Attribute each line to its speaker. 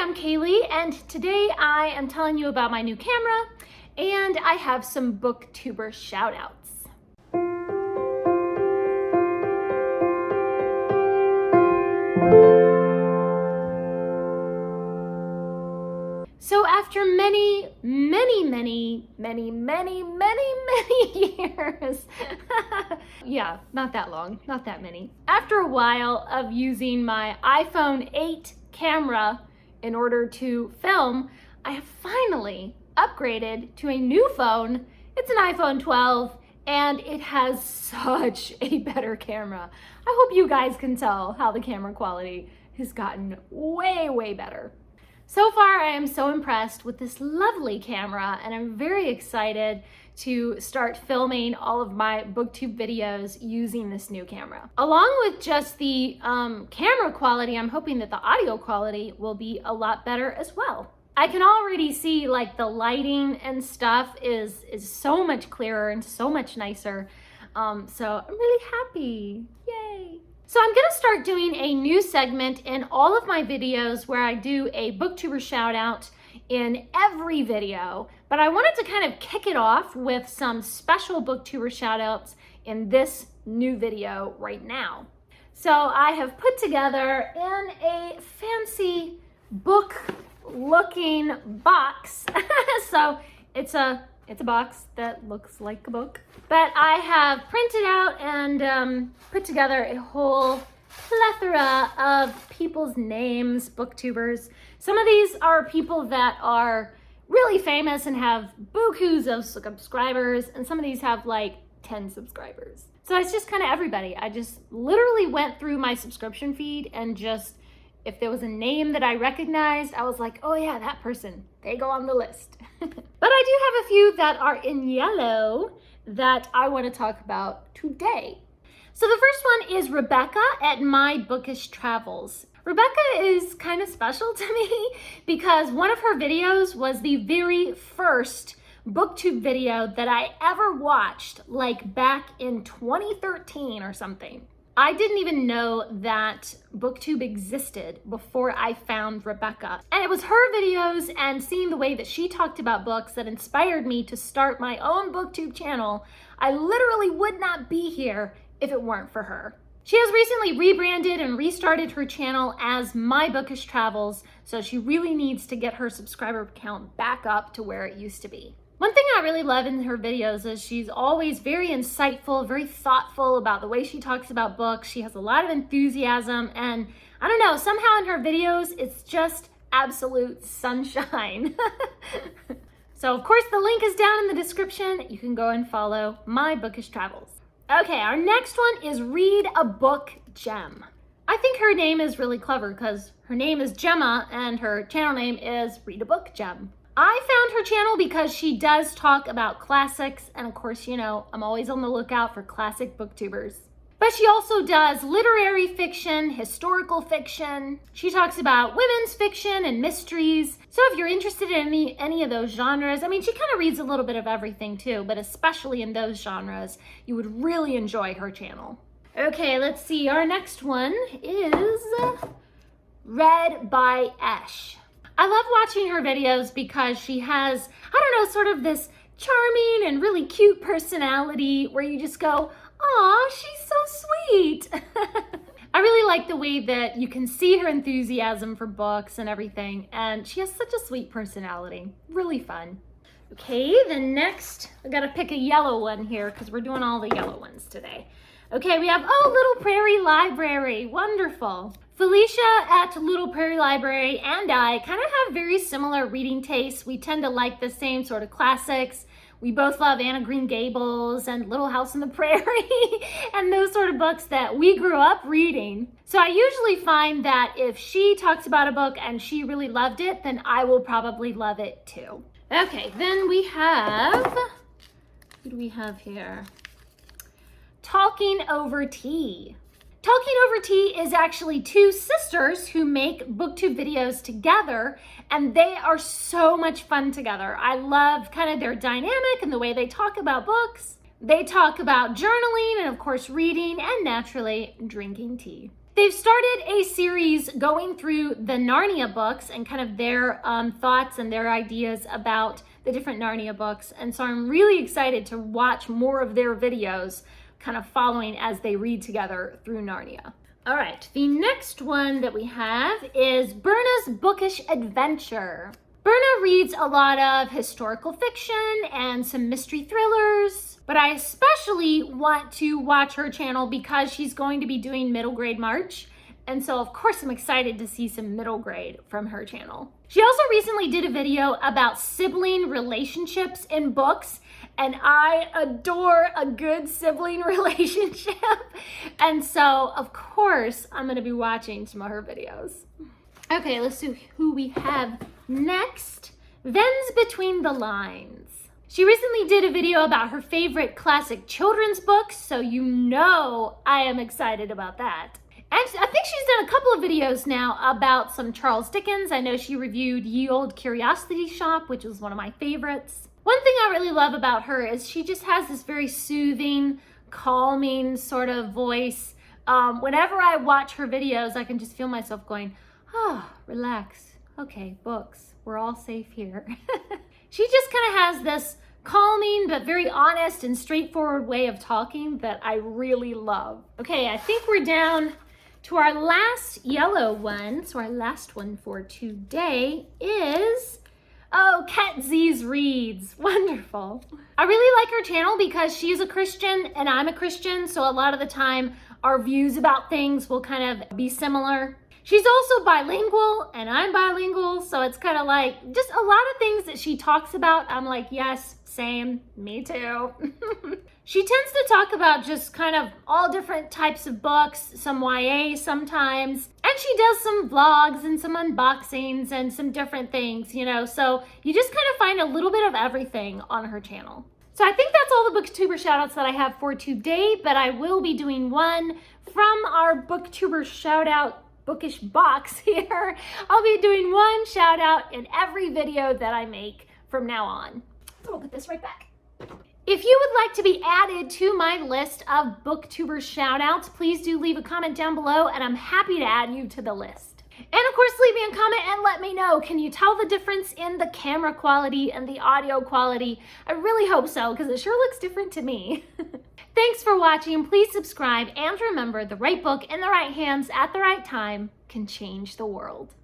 Speaker 1: I'm Kaylee, and today I am telling you about my new camera, and I have some BookTuber shoutouts. So after many years, yeah, not that long, not that many. After a while of using my iPhone 8 camera in order to film, I have finally upgraded to a new phone. It's an iPhone 12 and it has such a better camera. I hope you guys can tell how the camera quality has gotten way better. So far, I am so impressed with this lovely camera, and I'm very excited to start filming all of my BookTube videos using this new camera. Along with just the camera quality, I'm hoping that the audio quality will be a lot better as well. I can already see like the lighting and stuff is so much clearer and so much nicer. So I'm really happy, yay. So I'm gonna start doing a new segment in all of my videos where I do a BookTuber shout out in every video, but I wanted to kind of kick it off with some special BookTuber shout outs in this new video right now. So I have put together in a fancy book looking box. So it's a box that looks like a book. But I have printed out and put together a whole plethora of people's names, booktubers. Some of these are people that are really famous and have bukus of subscribers, and some of these have like 10 subscribers. So it's just kind of everybody. I just literally went through my subscription feed and just, if there was a name that I recognized, I was like, oh yeah, that person, they go on the list. But I do have a few that are in yellow that I want to talk about today. So the first one is Rebecca at My Bookish Travels. Rebecca is kind of special to me because one of her videos was the very first BookTube video that I ever watched, like back in 2013 or something. I didn't even know that BookTube existed before I found Rebecca. And it was her videos and seeing the way that she talked about books that inspired me to start my own BookTube channel. I literally would not be here if it weren't for her. She has recently rebranded and restarted her channel as My Bookish Travels, so she really needs to get her subscriber count back up to where it used to be. One thing I really love in her videos is she's always very insightful, very thoughtful about the way she talks about books. She has a lot of enthusiasm, and I don't know, somehow in her videos, it's just absolute sunshine. So of course the link is down in the description. You can go and follow My Bookish Travels. Okay, our next one is Read a Book Gem. I think her name is really clever because her name is Gemma and her channel name is Read a Book Gem. I found her channel because she does talk about classics, and of course, you know, I'm always on the lookout for classic booktubers. But she also does literary fiction, historical fiction. She talks about women's fiction and mysteries. So if you're interested in any of those genres, I mean, she kind of reads a little bit of everything too, but especially in those genres, you would really enjoy her channel. Okay, let's see. Our next one is Read by Esh. I love watching her videos because she has, I don't know, sort of this charming and really cute personality where you just go, aw, she's so sweet. I really like the way that you can see her enthusiasm for books and everything, and she has such a sweet personality. Really fun. Okay, the next, I gotta pick a yellow one here because we're doing all the yellow ones today. Okay, we have, oh, Little Prairie Library, wonderful. Felicia at Little Prairie Library and I kind of have very similar reading tastes. We tend to like the same sort of classics. We both love Anne of Green Gables and Little House on the Prairie and those sort of books that we grew up reading. So I usually find that if she talks about a book and she really loved it, then I will probably love it too. Okay, then we have, who do we have here? Talking Over Tea. Talking Over Tea is actually two sisters who make BookTube videos together, and they are so much fun together. I love kind of their dynamic and the way they talk about books. They talk about journaling and of course reading and naturally drinking tea. They've started a series going through the Narnia books and kind of their thoughts and their ideas about the different Narnia books. And so I'm really excited to watch more of their videos kind of following as they read together through Narnia. All right, the next one that we have is Berna's Bookish Adventure. Berna reads a lot of historical fiction and some mystery thrillers, but I especially want to watch her channel because she's going to be doing middle grade March. And so of course I'm excited to see some middle grade from her channel. She also recently did a video about sibling relationships in books, and I adore a good sibling relationship. And so of course I'm gonna be watching some of her videos. Okay, let's see who we have next. Venz Between the Lines. She recently did a video about her favorite classic children's books, so you know I am excited about that. And I think she's done a couple of videos now about some Charles Dickens. I know she reviewed Ye Olde Curiosity Shop, which was one of my favorites. One thing I really love about her is she just has this very soothing, calming sort of voice. Whenever I watch her videos, I can just feel myself going, relax. Okay, books. We're all safe here. She just kind of has this calming but very honest and straightforward way of talking that I really love. Okay, I think we're down to our last yellow one. So our last one for today is, Ket Zees Reads. Wonderful. I really like her channel because she's a Christian and I'm a Christian, so a lot of the time our views about things will kind of be similar. She's also bilingual and I'm bilingual, so it's kind of like just a lot of things that she talks about. I'm like, yes, same, me too. She tends to talk about just kind of all different types of books, some YA sometimes, and she does some vlogs and some unboxings and some different things, you know, so you just kind of find a little bit of everything on her channel. So I think that's all the BookTuber shoutouts that I have for today, but I will be doing one from our BookTuber shoutout bookish box here. I'll be doing one shout out in every video that I make from now on. So we'll put this right back. If you would like to be added to my list of BookTuber shout outs, please do leave a comment down below and I'm happy to add you to the list. And of course, leave me a comment and let me know, can you tell the difference in the camera quality and the audio quality? I really hope so, because it sure looks different to me. Thanks for watching. Please subscribe and remember, the right book in the right hands at the right time can change the world.